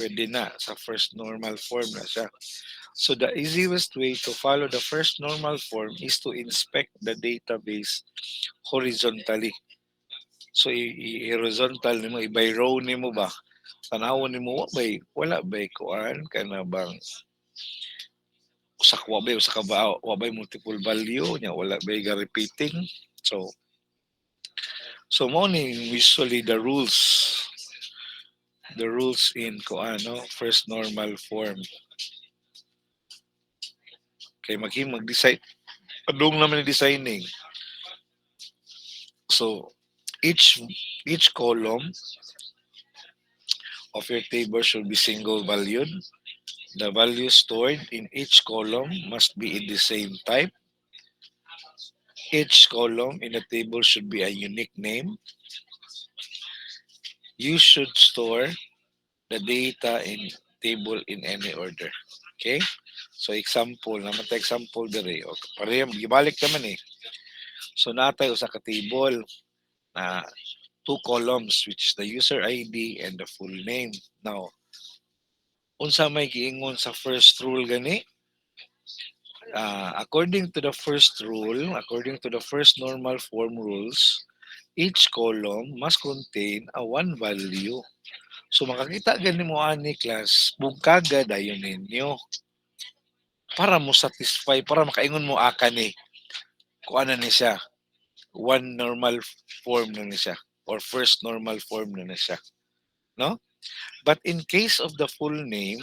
pwede na sa first normal form na siya. So the easiest way to follow the first normal form is to inspect the database horizontally. So i-horizontal nimo, i-by row nimo ba? Tanawon nimo wala bay kuan kana bang usa ka ba wa bay multiple value nya wala bay ga repeating. So mo ni usually the rules in kuano first normal form kay mag-decide padung naman ni designing. So each column of your table should be single valued. The value stored in each column must be in the same type. Each column in the table should be a unique name. You should store the data in table in any order. Okay? So example, naman ta example dire. O, pareham, gibalik naman eh. So natay usa ka table na two columns which is the user ID and the full name. Now, unsa may giingon sa first rule gani? According to the first normal form rules, each column must contain a one value. So makakita gani mo ani class, bugkaga dayon ninyo para mo satisfy, para makaingon mo aka ni kung ano ni siya, one normal form na ni siya or first normal form na ni siya, no? But in case of the full name,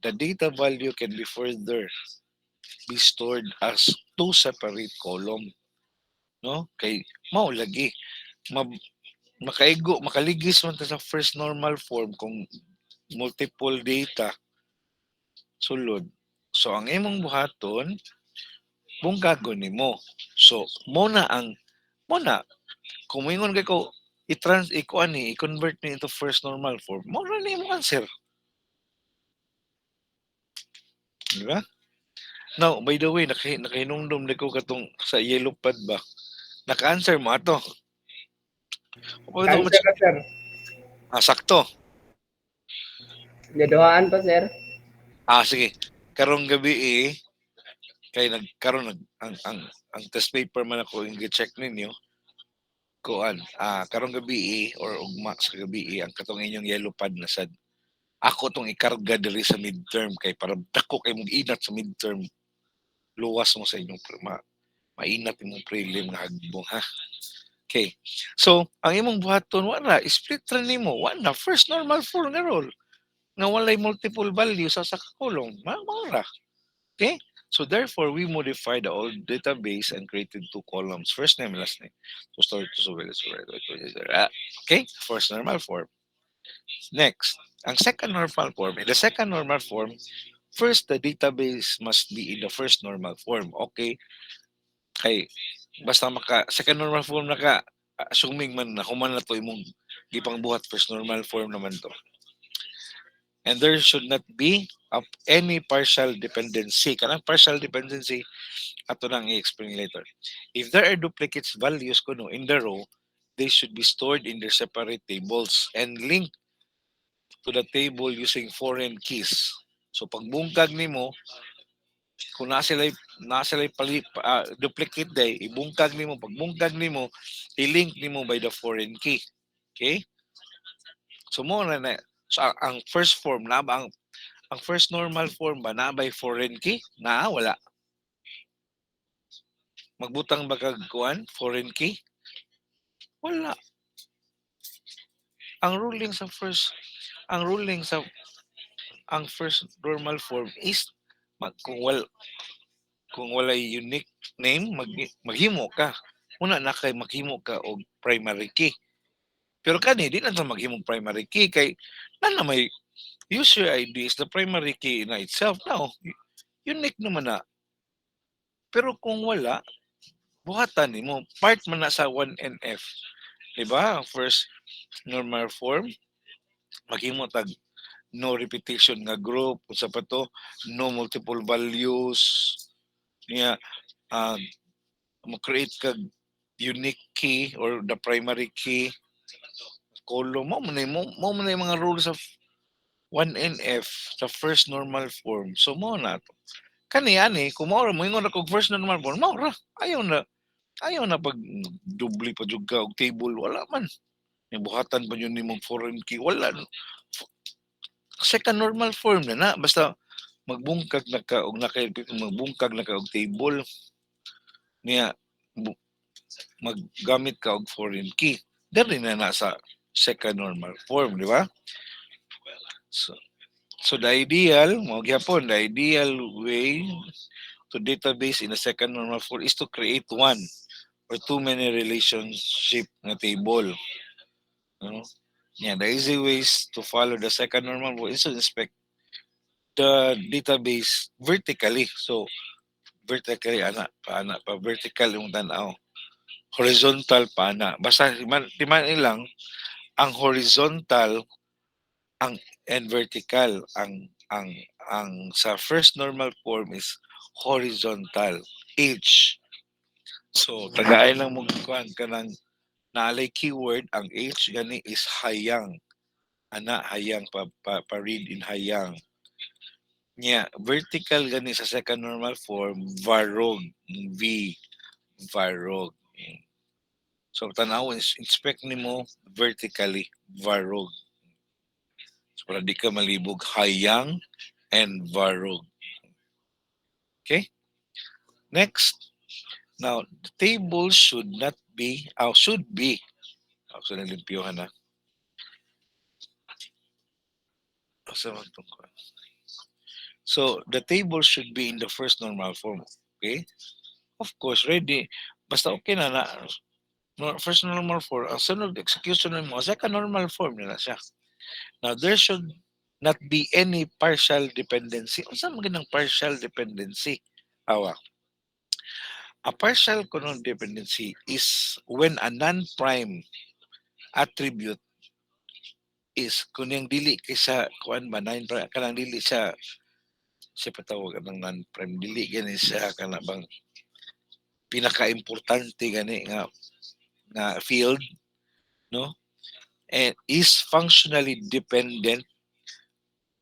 the data value can be further be stored as two separate column, no? Kay mao lagi ma- makaligis man ta sa first normal form kung multiple data sulod. So ang imong buhaton bungkago nimo. So mo na kung moingon kay ko i-convert ni into first normal form, mo na ni mo answer, di ba? Now, by the way, nakahinumdum na ko katong sa yellow pad ba? Naka-answer mo ato. O ito, Cancer na, sir. sakto. Gaduhaan pa, sir. Sige. Karong gabi kay nagkaroon ang test paper man ako yung check ninyo kuan karong gabi or ugma sa gabi ang katong inyong yellow pad na sad ako tong ikarga diri sa midterm kay para dako kay mong inat sa midterm luwas mo sa inyong mainat imong prelim nga hagbong ha. Okay. So ang imong buhaton wala split ra nimo wala first normal form nga roll nga walay multiple value sa kulong maura. Okay? So therefore, we modified the old database and created two columns, first name and last name, to store to okay? First normal form. Next, ang second normal form. In the second normal form, first the database must be in the first normal form. Okay? Kay basta second normal form na ka, assuming man na human na to imong gipang buhat first normal form naman to. And there should not be any partial dependency. Kanang partial dependency, ato nang i-explain later. If there are duplicates values kuno in the row, they should be stored in their separate tables and linked to the table using foreign keys. So pagbungkag nimo, kung na sila duplicate day, ibungkag nimo, pagbungkag nimo, i-link nimo by the foreign key. Okay? So mo na so ang first form na ba ang first normal form ba na by foreign key? Na wala. Magbutang ba kag kuan foreign key? Wala. Ang ruling sa first ang ruling sa ang first normal form is mag, kung wal kung walay unique name maghimo ka. Una na kay maghimo ka og primary key. Pero kani di na to maghimo primary key kay na may user ID is the primary key na itself now. Unique naman na. Pero kung wala, buhatan nimo part man na sa 1NF. Diba? First normal form, maghimo tag no repetition nga group usa pa to no multiple values niya uh, mo create kag unique key or the primary key column mo man yung mga rules of 1NF sa first normal form. So mo na to. Kani ani kung mao ra moingon ako first normal form, mao ra. Ayaw na pag dubli pa jud ka og table wala man. Yung buhatan pa yun nimong foreign key wala. Second normal form na basta magbungkag na ka og magbungkag na ka og table niya maggamit ka og foreign key. Dali na nasa second normal form, di ba? So, so the ideal, mo gyapon, the ideal way to database in a second normal form is to create one or too many relationship na table. No? Yeah, the easy ways to follow the second normal form is to inspect the database vertically. So, vertically, pa vertical yung tanaw. Horizontal pa Basta, timan lang, ang horizontal ang and vertical ang sa first normal form is horizontal h. So tagaay lang mo kuan kanang naalay keyword ang h gani is hayang hayang pa read in hayang nya vertical gani sa second normal form varog v varog. So tanaw inspect nimo vertically varog. So para di ka malibog hayang and varog. Okay? Next. Now, the table should not be, should be, so nalimpyohan na. So, the table should be in the first normal form. Okay? Of course, ready. Basta okay first normal form. Ang sunod execution mo, second normal form na siya. Now, there should not be any partial dependency. Unsa man ganang partial dependency? Awa. A partial dependency is when a non-prime attribute is kung yung dili kaysa kuan ba nine prime kanang dili sa patawag ng non-prime dili gani siya kana bang pinaka-importante gani nga field no and is functionally dependent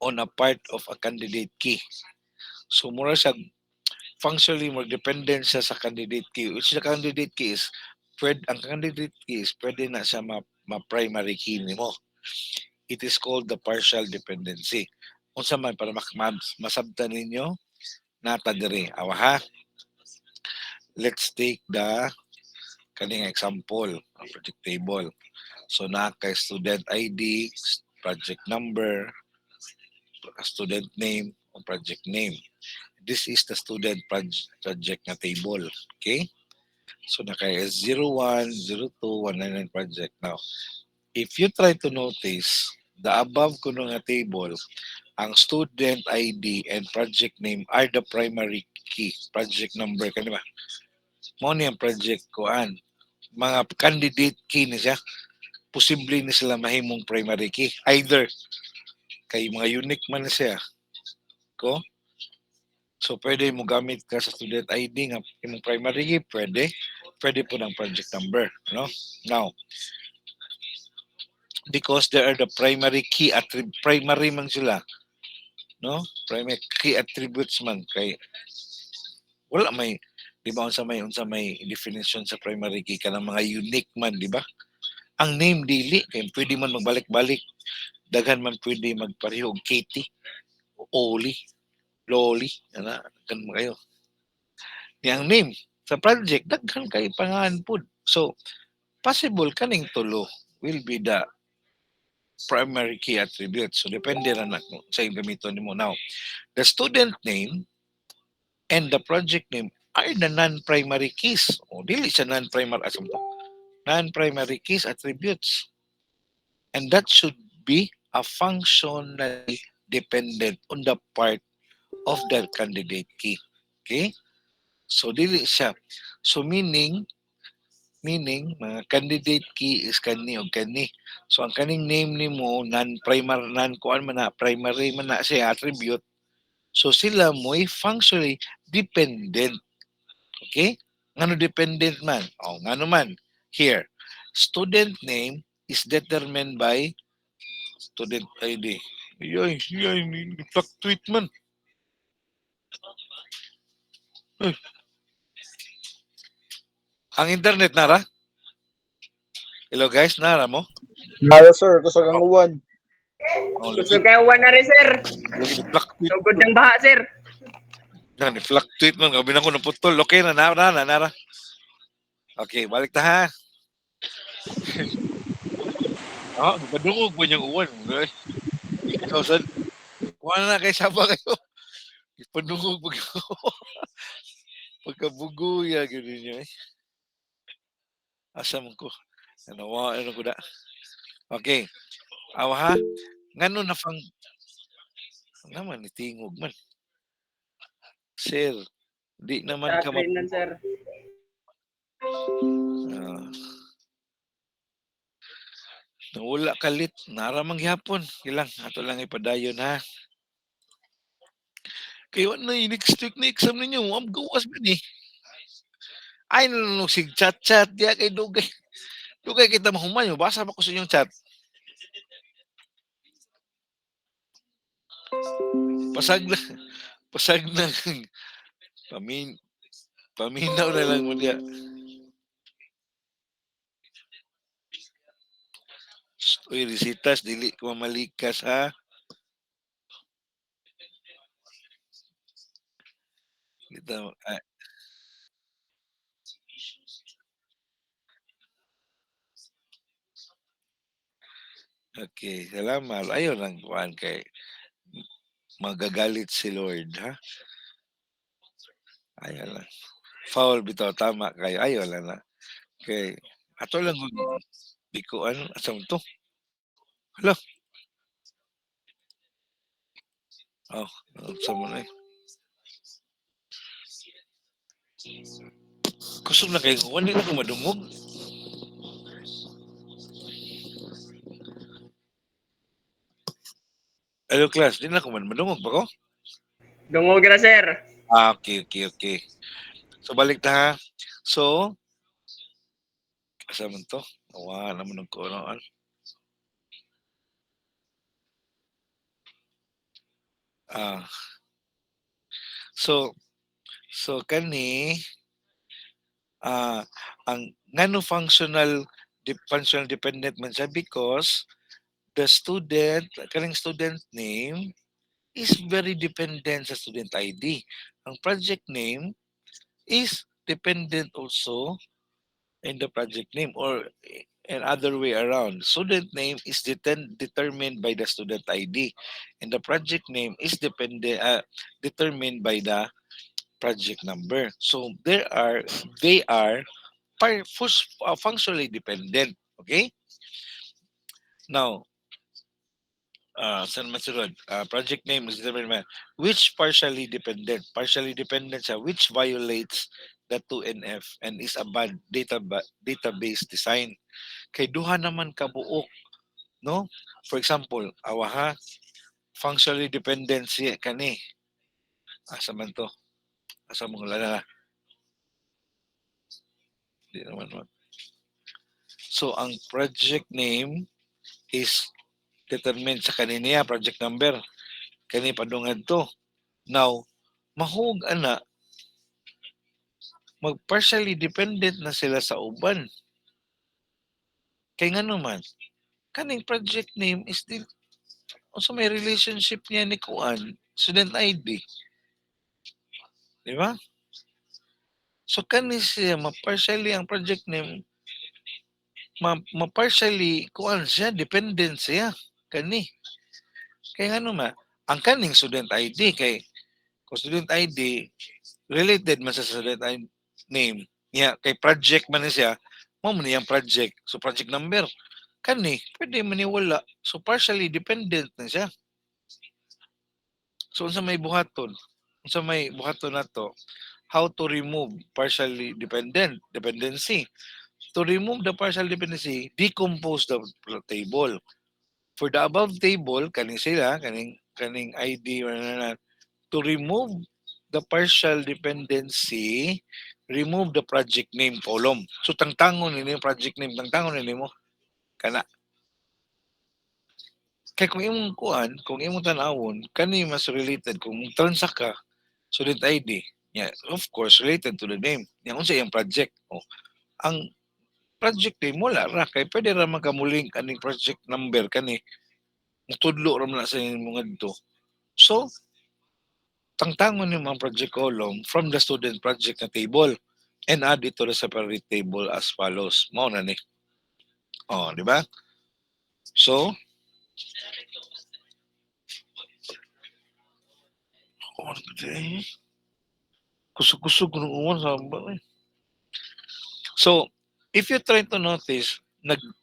on a part of a candidate key. So mura siya functionally more dependent siya sa candidate key which the candidate key is ang candidate key is pwede na siya ma-primary key nimo. It is called the partial dependency. Unsa man para masabtan ninyo nata diri. Awa ha. Let's take the kaning example of project table. So na kay student ID, project number, student name, o project name. This is the student project na table. Okay? So na kay 01, 02, 199 project. Now, if you try to notice the above kuno nga table, ang student ID and project name are the primary key. Project number kanina ba? Mao ni ang project kuan. Mga candidate key ni siya. Posible ni sila mahimong primary key. Either kay mga unique man siya. Ko? So pwede mo gamit ka sa student ID nga imong primary key, pwede. Pwede po ng project number, no? Now, because there are the primary key primary man sila, no? Primary key attributes man kay wala may di ba unsa may definition sa primary key kanang mga unique man, di ba? Ang name dili kay pwede man magbalik-balik, daghan man pwede magpareho og Katie, Oli, Loli, ana kan kayo. Yang name sa project daghan kay pangalan pud. So possible kaning tulo will be the primary key attribute. So depende ra na sa gamiton nimo now. The student name and the project name are the non-primary keys. O dili sa non-primary asam to. Non-primary keys attributes. And that should be a functionally dependent on the part of the candidate key. Okay? So dili siya. So meaning mga candidate key is kani o kani. So ang kaning name nimo non-primary non-kuan man na primary man na siya attribute. So sila mo'y functionally dependent. Okay? Ngano dependent man? O ngano man? Here, student name is determined by student ID. Ay, ay, fluctuate man. Ay, ang internet nara. Hello guys, nara mo? Nara sir, kusag ang Oh, uwan. oh lagi, Kusog kayo na rin, sir. lagi ni fluctuate. Sugod ng baha, sir. Yan, ni fluctuate man. Gabi na ko naputol. Okay na, nara. Okay, balik na ha. Ah, padungog mo niyang uwan. Ay, ikaw sa, wala na kay saba kayo. Padungog mo pagkabugo ya gano'n niya. Eh. Asa mo ko? Ano ko da? Okay. Awa ha. Ngano na fang naman ni tingog man. Sir, di naman Sa ka screen nun, sir. ah, nawala kalit. Naramang gyapon. Ilang ato lang ipadayon ha. Kay na next week na exam ninyo. Am gawas man eh. Ay nanong sig chat-chat diya kay dugay. Dugay kita mahumayo. Basa ba ko sa inyong chat? Pasag na. Pasag na. Pamin, paminaw na lang mo diya. Uy, resitas, dili ko mamalikas ha. Dito, okay, salamat. Ayun lang kuhan kay magagalit si Lord ha. Ayun lang. Foul bitaw tama kayo. Ayun lang na. Okay. Ato lang di ko ano, asam to. Hala. Oh, sa mo na eh. Kusog na kayo. Wala na ko madungog. Hello class, di na ko madungog ba ko? Dungog na, sir. Ah, okay. So balik na ha. So, asa man to? Awa naman ko ano. Ah, so kani ang ngano functional dependent man siya because the student kaning student name is very dependent sa student ID. Ang project name is dependent also in the project name or an other way around. Student name is determined by the student ID and the project name is determined by the project number. So they are functionally dependent. Okay? Now, saan masunod? Project name is determined by which partially dependent. Partially dependent siya which violates the 2NF and is a bad database design. Kay duha naman kabuok, no? For example, awaha, functionally dependent siya kani. Asa man to? Asa mong lala? Di naman mo. So, ang project name is determined sa kaniniya, project number. Kani padungad to. Now, mahug ana mag-partially dependent na sila sa uban. Kay nga naman, kaning project name is still also may relationship niya ni Kuan, student ID. Di ba? So kani siya, ma-partially ang project name, ma-partially Kuan siya, dependent siya. Kani. Kaya nga naman, ang kaning student ID, kay kung student ID, related man sa student ID name, niya, kay project man na siya, mo man niyang project. So project number, kani, pwede maniwala. So partially dependent na siya. So unsa may buhaton? Unsa may buhaton nato? How to remove partially dependency. To remove the partial dependency, decompose the table. For the above table, kaning sila, kaning ID to remove the partial dependency, remove the project name column. So tangtangon ni project name, tangtangon ni mo kana Kay kung imong kuan, kung imong tan-awon, kani mas related kung transact ka, student ID. Yeah, of course, related to the name. Yang unsa iyang project. Oh, ang project name wala ra kay pwede ra magamuling kaning project number kani mutudlo ra man na sa imong ngadto. So, tangtangon yung mga project column from the student project na table and add it to the separate table as follows. Mao na ni. Oh, di ba? So, oh, kusog-kusog ng uwan sa So, if you try to notice,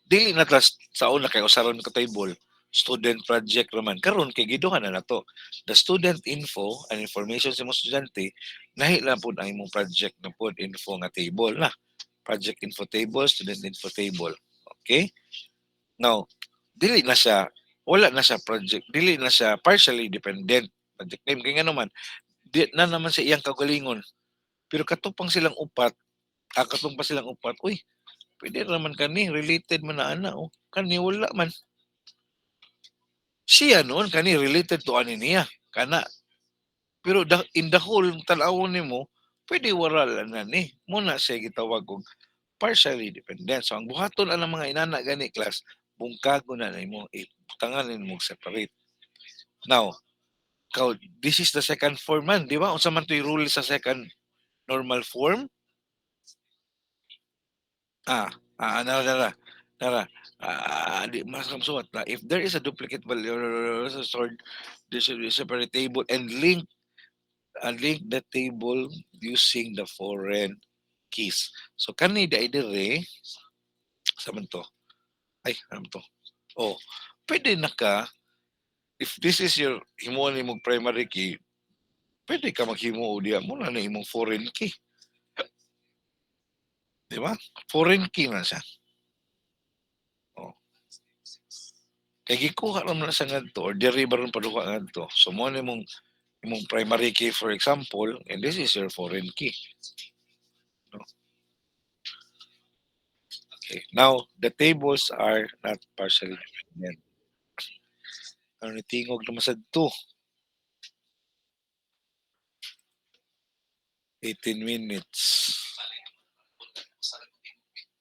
dili na tas sa una kay usaron ka table, student project raman. Karon kay giduhan na nato. The student info and information sa mga estudyante, nahi lang po ang imong project na po info nga table na. Project info table, student info table. Okay? Now, dili na siya, wala na siya project, dili na siya partially dependent. Project name, kaya nga naman, di na naman sa iyang kagalingon. Pero katupang silang upat, katupang pa silang upat, uy, pwede naman kani, related man na ana, oh. Kani wala man. Siya noon, kani related to ani niya. Kana. Pero in the whole, talawon ni mo, pwede waral na ni. Muna siya gitawag og partially dependent. So, ang buhaton ang mga inana gani class, bungkago na na mo, tanganin mo separate. Now, this is the second form man, di ba? Unsa man to'y rule sa second normal form? Ah, nara, nara, nara. Di mas kamsuat na. If there is a duplicate value stored, this should be separate table and link the table using the foreign keys. So kani da dire sa man to. Ay, ano to? Oh, pwede na ka if this is your himuon imong primary key, pwede ka maghimo diya mo na imong foreign key, di ba? Foreign key na siya. Oh. Kay gikuha ra man sa ngadto or diri ba ron paduha ngadto. So mo ni imong primary key for example, and this is your foreign key. No? Okay. Now, the tables are not partially dependent. Ano ni tingog naman sa 18 minutes.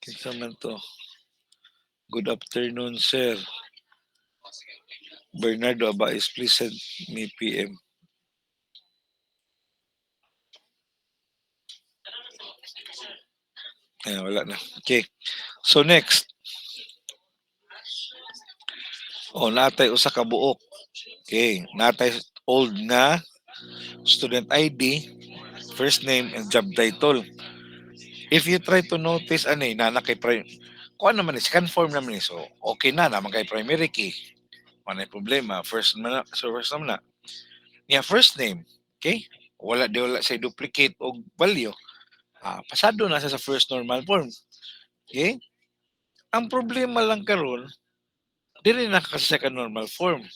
Kinsa man to? Good afternoon, sir. Bernardo Abais, please send me PM. Ayan, wala na. Okay. So next. Oh, natay usa ka buok. Okay. Natay old na student ID, first name, and job title. If you try to notice, nana kay kung ano naman is, conform naman is, so, okay na, naman kay primary key. Wala problema. First naman na, so first naman na. Yeah, first name. Okay? Wala say duplicate o value. Pasado na siya sa first normal form. Okay? Ang problema lang karon, dili na kasi second normal form.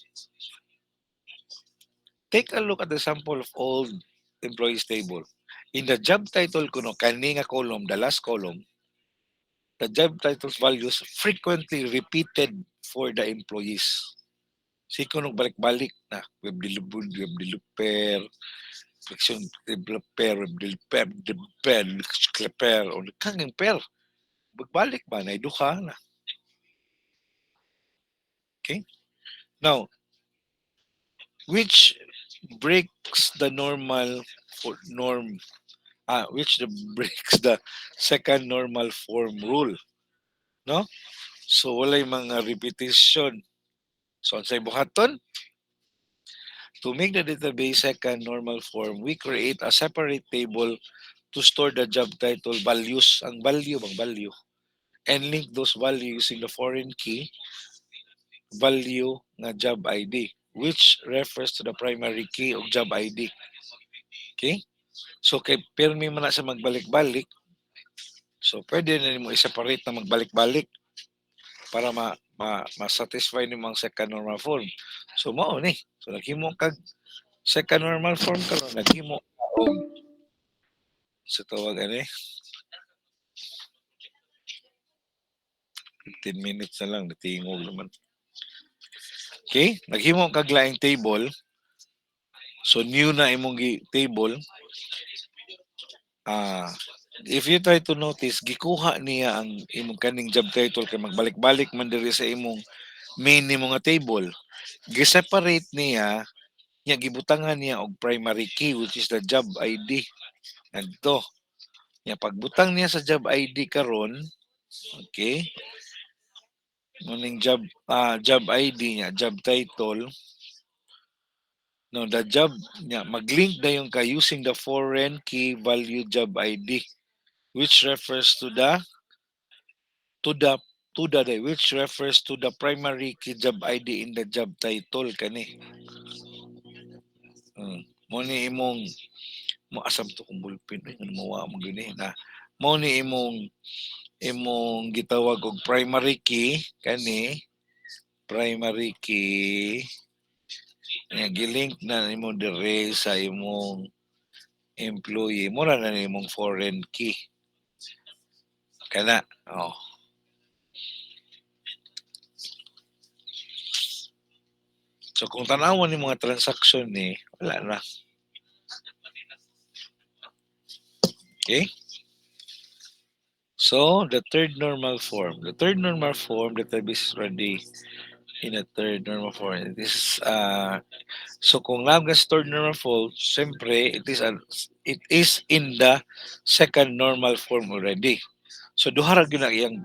Take a look at the sample of old employees table. In the job title kuno kani nga column, the last column, the job titles values frequently repeated for the employees. Si kuno balik-balik na web developer, flexion developer, developer, o kang per. Bagbalik ba na duha na. Okay? Now, which breaks the normal for norm which breaks the second normal form rule, no? So walay mga repetition. So unsay buhaton? To make the database second normal form, we create a separate table to store the job title values, ang value bang value, and link those values using the foreign key value nga job ID, which refers to the primary key of job ID. Okay? So kay pirmi man na sa magbalik-balik, so pwede na nimo i-separate na magbalik-balik para ma-satisfy ni mga second normal form. So mao ni. So naghimo kag second normal form karon naghimo og sa tawag ani 15 minutes na lang natingog naman. Okay? Naghimo kag laing table. So new na imong table. Ah, if you try to notice, gikuha niya ang imong kaning job title kay magbalik-balik man diri sa imong main nimo nga table. Gi-separate niya, niya gibutangan niya og primary key which is the job ID. Adto. Nya pagbutang niya sa job ID karon, okay? Muning job ID niya, job title. No, the job niya maglink na yung ka using the foreign key value job ID which refers to the which refers to the primary key job ID in the job title kani. Mo ni imong mo asam to kung bulpin ay nga mawa mo gini na mo ni imong gitawag og primary key kani primary key nga gilink na nimo dire sa imong employee mo na imong foreign key kana. Oh. So kung tanawon ni mga transaction ni wala na. Okay? So the third normal form. The third normal form, the database is ready in a third normal form. This is so kung lab third normal form, siyempre it is in the second normal form already. So duha ra gyud ang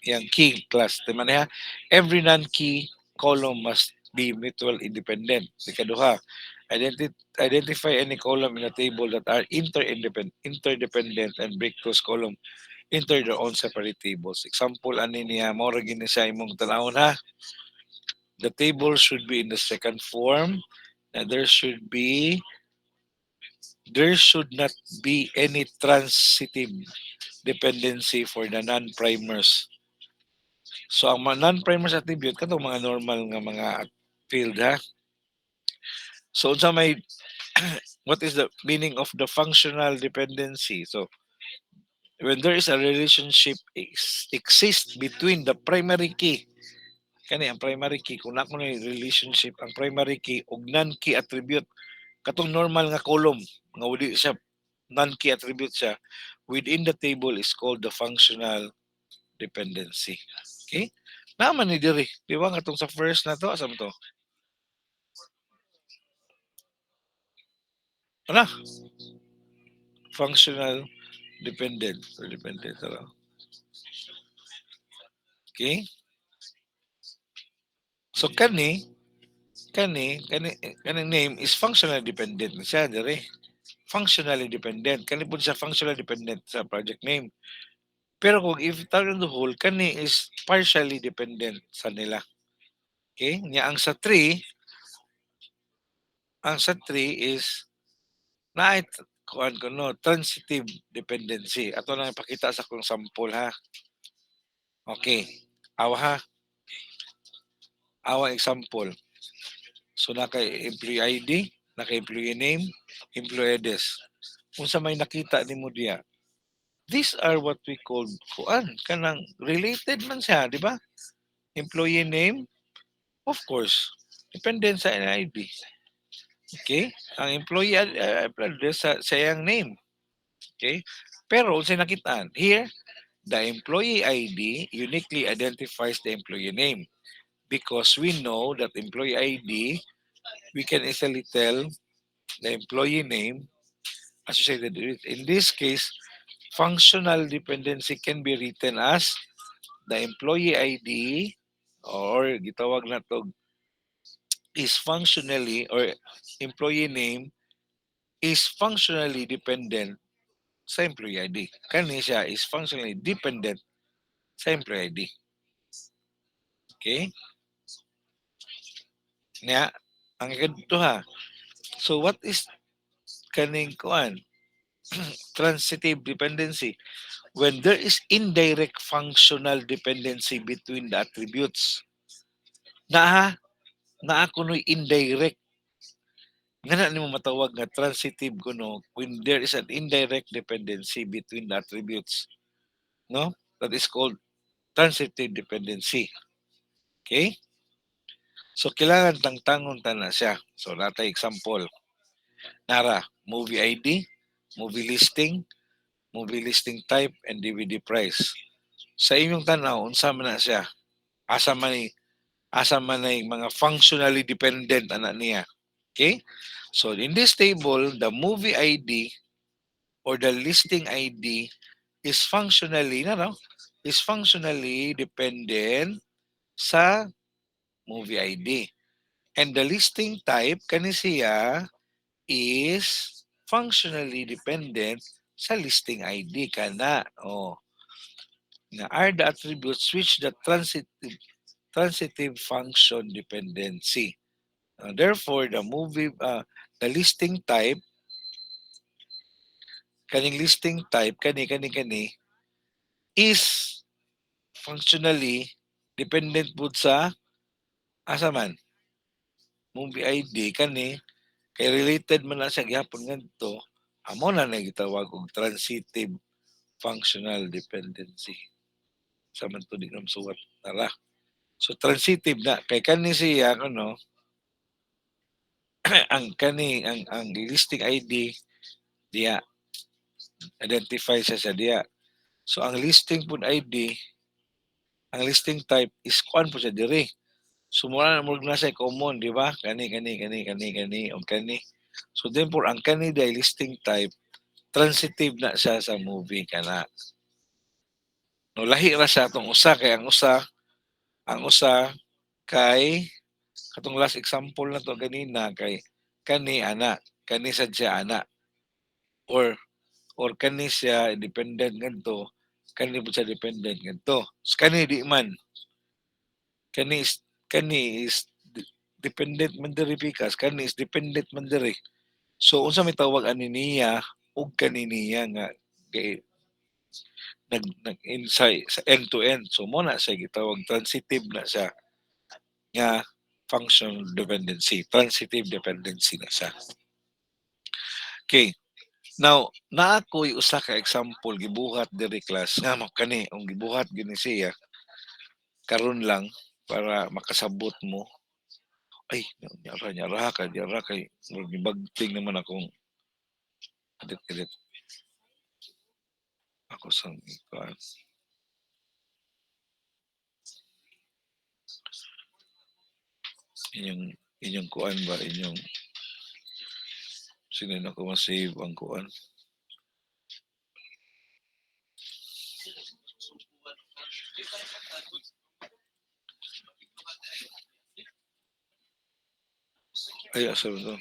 yang key class. Di man ha, every non-key column must be mutual independent. Ikaduha, identify any column in a table that are interdependent and break those column into their own separate tables. Example ani niya mo ra gini sa imong tanawon ha. The table should be in the second form and there should not be any transitive dependency for the non-primers. So ang mga non-primers attribute kato mga normal nga mga field ha. So unsa may what is the meaning of the functional dependency? So when there is a relationship exists between the primary key kani ang primary key kung na ko na relationship ang primary key ug non-key attribute katong normal nga column nga uli siya non-key attribute siya within the table is called the functional dependency. Okay? Naman ni diri. Di ba katong sa first na to asam to? Ano? Functional dependent or dependent. Okay? So kaning name is functional dependent na siya diri. Functionally dependent. Kani po siya functional dependent sa project name. Pero kung if tawag the whole, kani is partially dependent sa nila. Okay? Nya ang sa tree is na kuan ko no, transitive dependency. Ato na ipakita sa kong sample ha. Okay. Awa ha. Awa example. So naka employee ID, naka employee name, employee address. Unsa may nakita nimo diya? These are what we call kuan kanang related man siya, di ba? Employee name, of course, dependent sa ID. Okay? Ang employee address sa iyang name. Okay? Pero sa nakitaan, here, the employee ID uniquely identifies the employee name because we know that employee ID, we can easily tell the employee name associated with it. In this case, functional dependency can be written as the employee ID or gitawag na to is functionally or employee name is functionally dependent sa employee ID. Kani siya is functionally dependent sa employee ID. Okay? Nya, ang ikaduto ha. So what is kaning kuan? Transitive dependency. When there is indirect functional dependency between the attributes. Naa kuno'y indirect. Nga na nimo matawag nga transitive kuno when there is an indirect dependency between the attributes. No? That is called transitive dependency. Okay? So kailangan tangtangon ta na siya. So natay example, nara movie ID, movie listing, movie listing type and DVD price. Sa inyong tanaw unsa man na siya? Asa man ni asa man ay mga functionally dependent ana niya. Okay? So in this table, the movie ID or the listing ID is functionally is functionally dependent sa movie ID. And the listing type kani siya is functionally dependent sa listing ID kana. Oh, na are the attributes which the transitive function dependency. Therefore, the listing type, kaning listing type, kani is functionally dependent po sa asa man movie ID kani kay related man na sa gyapon ngadto amo na gitawag og transitive functional dependency sa man to di nam suwat tara so transitive na kay kani siya ano ang listing ID diya identify sa diya so ang listing pud ID ang listing type is kuan po siya diri sumula na mo na sa common di ba kani o kani so therefore ang kani day listing type transitive na siya sa movie kana no lahi ra sa atong usa kay ang usa kay katong last example na to ganina kay kani ana kani sad siya ana or kani siya independent ngadto kani po siya dependent ngadto so, kani di man kani is dependent man diri pikas kani is dependent man diri so unsa may tawag ani niya ug kani niya nga kay nag inside sa end to end so mo na siya gitawag transitive na siya nga functional dependency transitive dependency na siya okay now naa ko'y usa ka example gibuhat diri class nga mo kani ang gibuhat gini siya karon lang para makasabot mo ay nyara kay gibagting naman akong edit ako sa ikuan inyong inyong kuan ba inyong sino na ko ma-save ang kuan ay asa ba to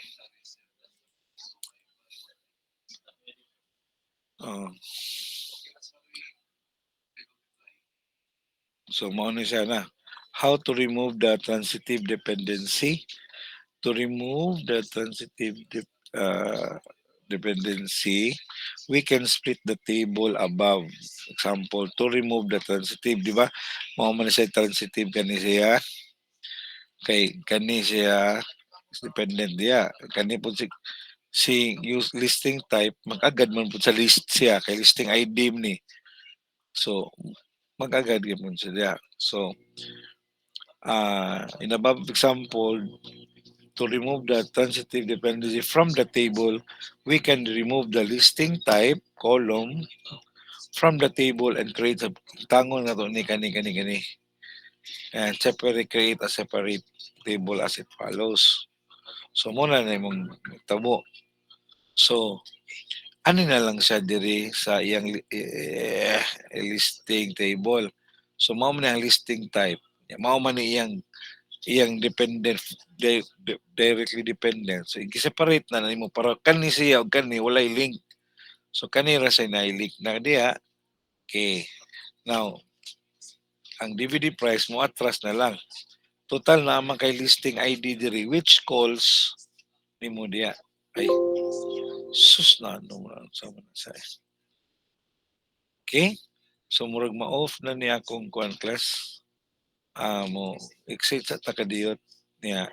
Ah, so mao ni siya na how to remove the transitive dependency to remove the dependency we can split the table above example to remove the transitive di ba mao man siya transitive kani siya kay kani siya dependent diya kani po si use listing type mag-agad man po sa list siya kay listing ID ni so mag-agad gyud siya so in above example to remove the transitive dependency from the table we can remove the listing type column from the table and create a tangon na to ni kani and separate create a separate table as it follows so muna na imong tabo so ano na lang siya diri sa iyang listing table so mao man ang listing type mao man ni iyang dependent directly dependent so i-separate na nimo para kani siya ug kani walay link so kani ra say na link na diha okay now ang DVD price mo atras na lang total na man kay listing ID diri which calls nimo diha ay sus na ano sa man sa okay so murag ma-off na niya akong kuan class mo exit sa takadiyot niya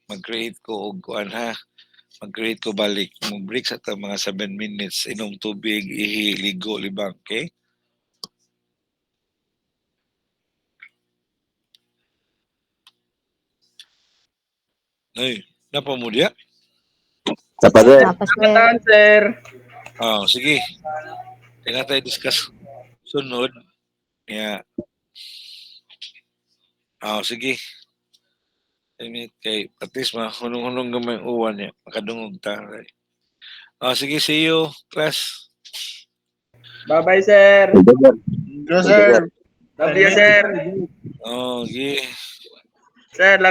mag-create ko og kuan ha mag-create ko balik mag-break sa ta mga 7 minutes inom tubig ihi ligo libang okay Ay, napa mo diya? Sa pa, sir. Tapos, sir. Kataan, sir. Sige. Kaya na tayo discuss sunod. Yeah. Sige. Kay at least mahulong-hulong gamay uwan niya. Makadungog ta. Sige, see you, class. Bye-bye, sir. Thank you, sir. Go, sir. Love you, sir. Okay. Sir, love